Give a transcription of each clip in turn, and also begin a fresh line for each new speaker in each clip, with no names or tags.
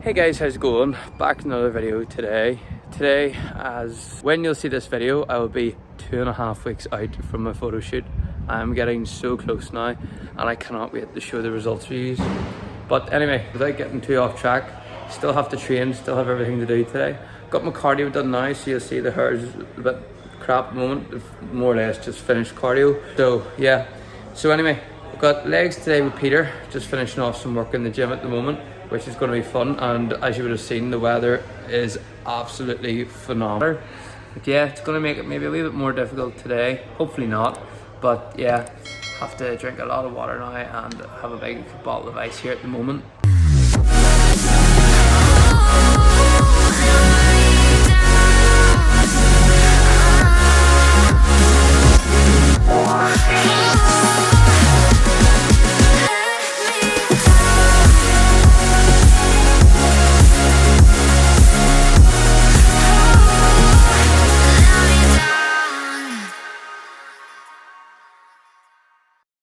Hey guys, how's it going? Back to another video today. As when you'll see this video, I will be 2.5 weeks out from my photo shoot. I'm getting so close now and I cannot wait to show the results for you. But anyway, without getting too off track, still have to train, still have everything to do today. Got my cardio done now, so you'll see the hair is a bit crap at the moment. More or less just finished cardio. So yeah, so anyway, I've got legs today with Peter, just finishing off some work in the gym at the moment, which is going to be fun. And as you would have seen, the weather is absolutely phenomenal. But yeah, it's going to make it maybe a wee bit more difficult today, hopefully not. But yeah, have to drink a lot of water now and have a big bottle of ice here at the moment.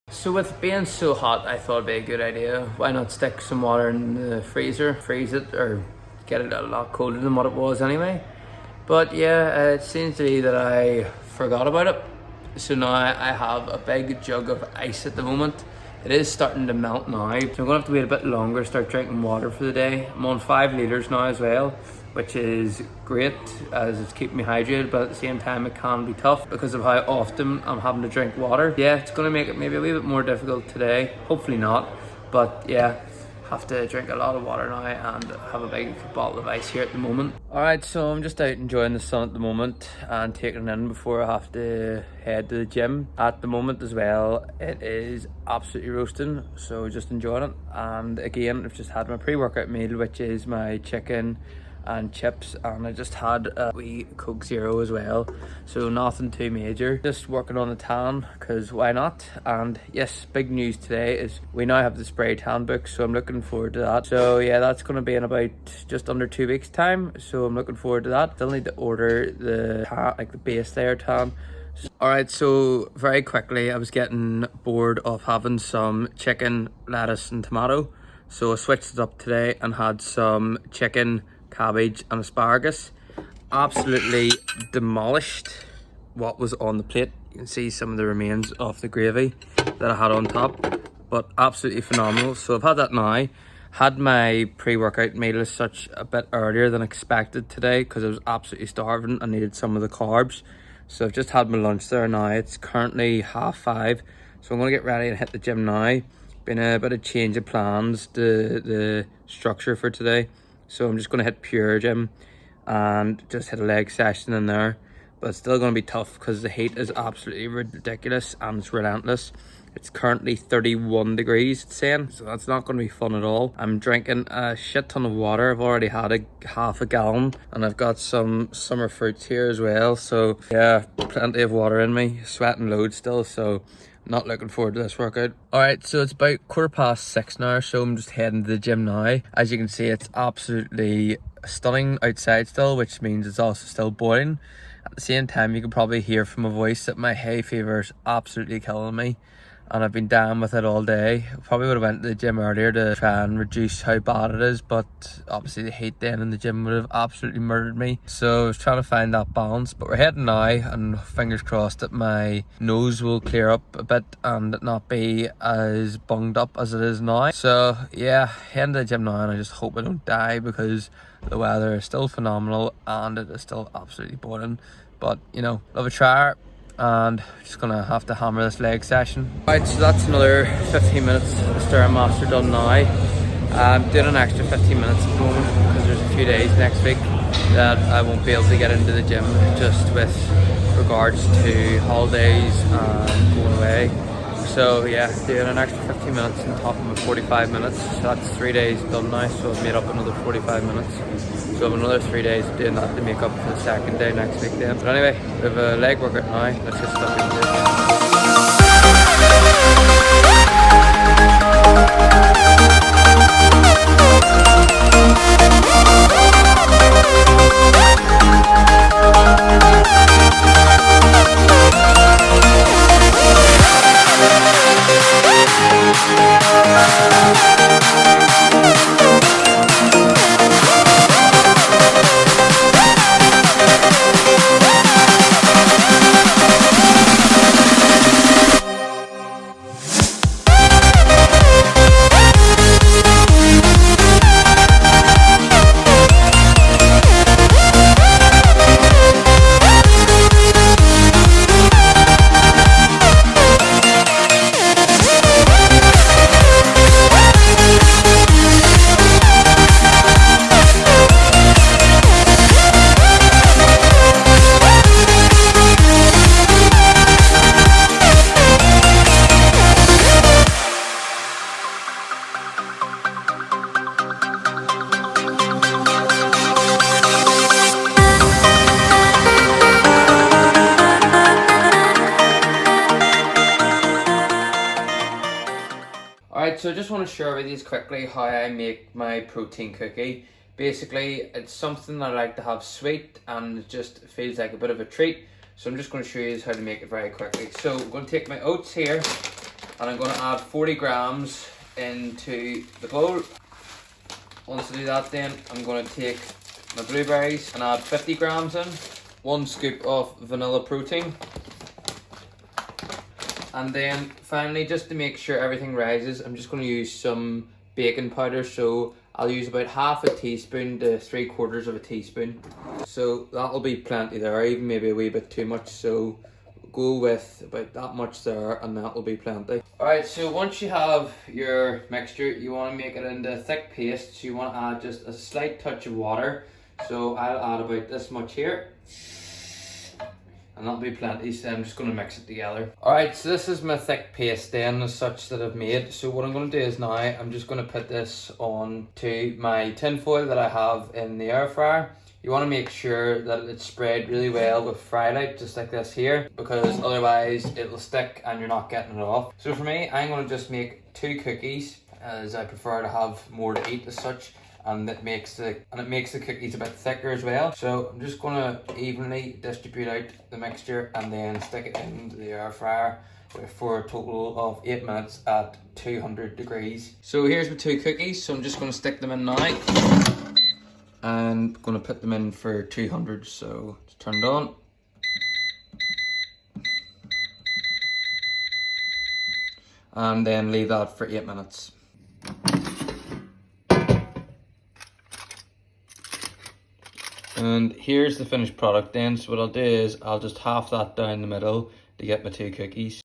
So with being so hot, I thought it'd be a good idea. Why not stick some water in the freezer, freeze it, or get it a lot colder than what it was anyway. But yeah, it seems to be that I forgot about it. So now I have a big jug of ice at the moment. It is starting to melt now, so I'm gonna have to wait a bit longer to start drinking water for the day. I'm on 5 litres now as well, which is great as it's keeping me hydrated, but at the same time it can be tough because of how often I'm having to drink water. Yeah, it's gonna make it maybe a wee bit more difficult today, hopefully not, but yeah, have to drink a lot of water now and have a big bottle of ice here at the moment. Alright, so I'm just out enjoying the sun at the moment and taking it in before I have to head to the gym. At the moment as well, it is absolutely roasting, so just enjoying it. And again, I've just had my pre-workout meal, which is my chicken and chips, and I just had a wee Coke Zero as well, so nothing too major. Just working on the tan, because why not? And yes, big news today is we now have the spray tan book, so I'm looking forward to that. So yeah, that's going to be in about just under 2 weeks time, so I'm looking forward to that. Still need to order the tan, like the base layer tan. Alright, so very quickly, I was getting bored of having some chicken, lettuce and tomato, so I switched it up today and had some chicken, cabbage and asparagus. Absolutely demolished what was on the plate. You can see some of the remains of the gravy that I had on top, but absolutely phenomenal. So I've had that now. Had my pre-workout meal as such a bit earlier than expected today because I was absolutely starving. I needed some of the carbs, so I've just had my lunch there now. It's currently 5:30, so I'm going to get ready and hit the gym now. Been a bit of change of plans, the structure for today. So I'm just going to hit pure gym and just hit a leg session in there. But it's still going to be tough because the heat is absolutely ridiculous and it's relentless. It's currently 31 degrees, it's saying, so that's not going to be fun at all. I'm drinking a shit ton of water. I've already had half a gallon and I've got some summer fruits here as well. So yeah, plenty of water in me, sweating loads still, so not looking forward to this workout. Alright, so it's about 6:15 now, so I'm just heading to the gym now. As you can see, it's absolutely stunning outside still, which means it's also still boiling. At the same time, you can probably hear from my voice that my hay fever is absolutely killing me, and I've been down with it all day. Probably would have went to the gym earlier to try and reduce how bad it is, but obviously the heat then in the gym would have absolutely murdered me. So I was trying to find that balance, but we're heading now, and fingers crossed that my nose will clear up a bit and not be as bunged up as it is now. So yeah, heading to the gym now, and I just hope I don't die because the weather is still phenomenal and it is still absolutely boiling. But you know, love a try. And just gonna have to hammer this leg session. Right, so that's another 15 minutes of Stairmaster done now. I'm doing an extra 15 minutes at the moment because there's a few days next week that I won't be able to get into the gym just with regards to holidays and going away. So yeah, doing an extra 15 minutes on top of my 45 minutes. So that's 3 days done now, so I've made up another 45 minutes. So I have another 3 days of doing that to make up for the second day next week then. But anyway, we have a leg workout now. Let's get stuck into it. so I just want to share with you quickly how I make my protein cookie. Basically, it's something I like to have sweet and it just feels like a bit of a treat. So I'm just going to show you how to make it very quickly. So I'm going to take my oats here and I'm going to add 40 grams into the bowl. Once I do that, then I'm going to take my blueberries and add 50 grams in. 1 scoop of vanilla protein. And then finally, just to make sure everything rises, I'm just going to use some baking powder. So I'll use about half a teaspoon to 3/4 of a teaspoon. So that'll be plenty there, even maybe a wee bit too much. So go with about that much there and that will be plenty. Alright, so once you have your mixture, you want to make it into a thick paste. So you want to add just a slight touch of water. So I'll add about this much here. And that'll be plenty, so I'm just going to mix it together. Alright, so this is my thick paste then, as such, that I've made. So what I'm going to do is now, I'm just going to put this on to my tin foil that I have in the air fryer. You want to make sure that it's spread really well with Frylight, just like this here, because otherwise it'll stick and you're not getting it off. So for me, I'm going to just make 2 cookies, as I prefer to have more to eat as such. And it makes the cookies a bit thicker as well. So I'm just going to evenly distribute out the mixture and then stick it into the air fryer for a total of 8 minutes at 200 degrees. So here's my 2 cookies. So I'm just going to stick them in now and going to put them in for 200. So it's turned on. And then leave that for 8 minutes. And here's the finished product then. So what I'll do is I'll just half that down the middle to get my 2 cookies.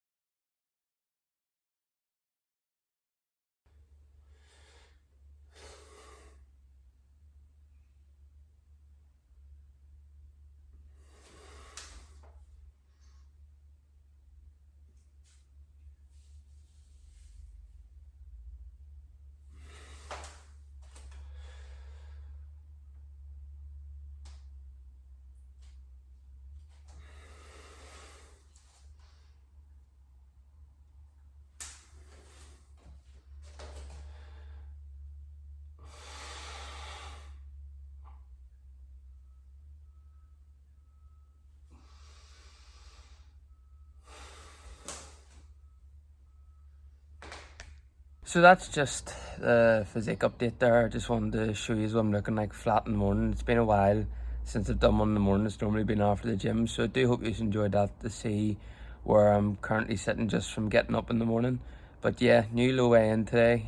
So that's just the physique update there. I just wanted to show you what I'm looking like flat in the morning. It's been a while since I've done one in the morning. It's normally been after the gym. So I do hope you enjoyed that, to see where I'm currently sitting just from getting up in the morning. But yeah, new low weigh-in today.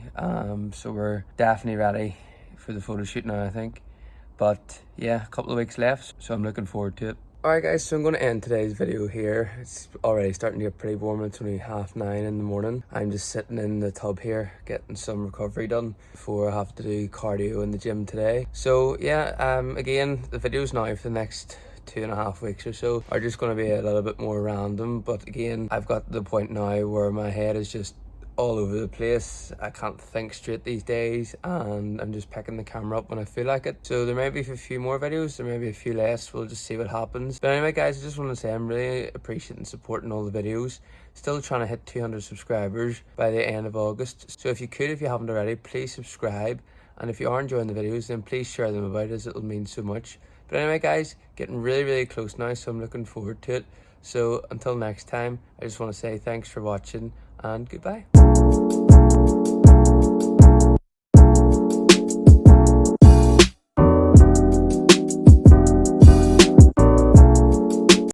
So we're definitely ready for the photo shoot now, I think. But yeah, a couple of weeks left, so I'm looking forward to it. Alright guys, so I'm going to end today's video here. It's already starting to get pretty warm. It's only 9:30 in the morning. I'm just sitting in the tub here getting some recovery done before I have to do cardio in the gym today. So yeah, again, the videos now for the next 2.5 weeks or so are just going to be a little bit more random. But again, I've got to the point now where my head is just all over the place. I can't think straight these days and I'm just picking the camera up when I feel like it. So there may be a few more videos, there may be a few less, we'll just see what happens. But anyway guys, I just want to say I'm really appreciating supporting all the videos. Still trying to hit 200 subscribers by the end of August. So if you haven't already, please subscribe. And if you are enjoying the videos, then please share them about, as it'll mean so much. But anyway guys, getting really close now, so I'm looking forward to it. So until next time, I just want to say thanks for watching and goodbye.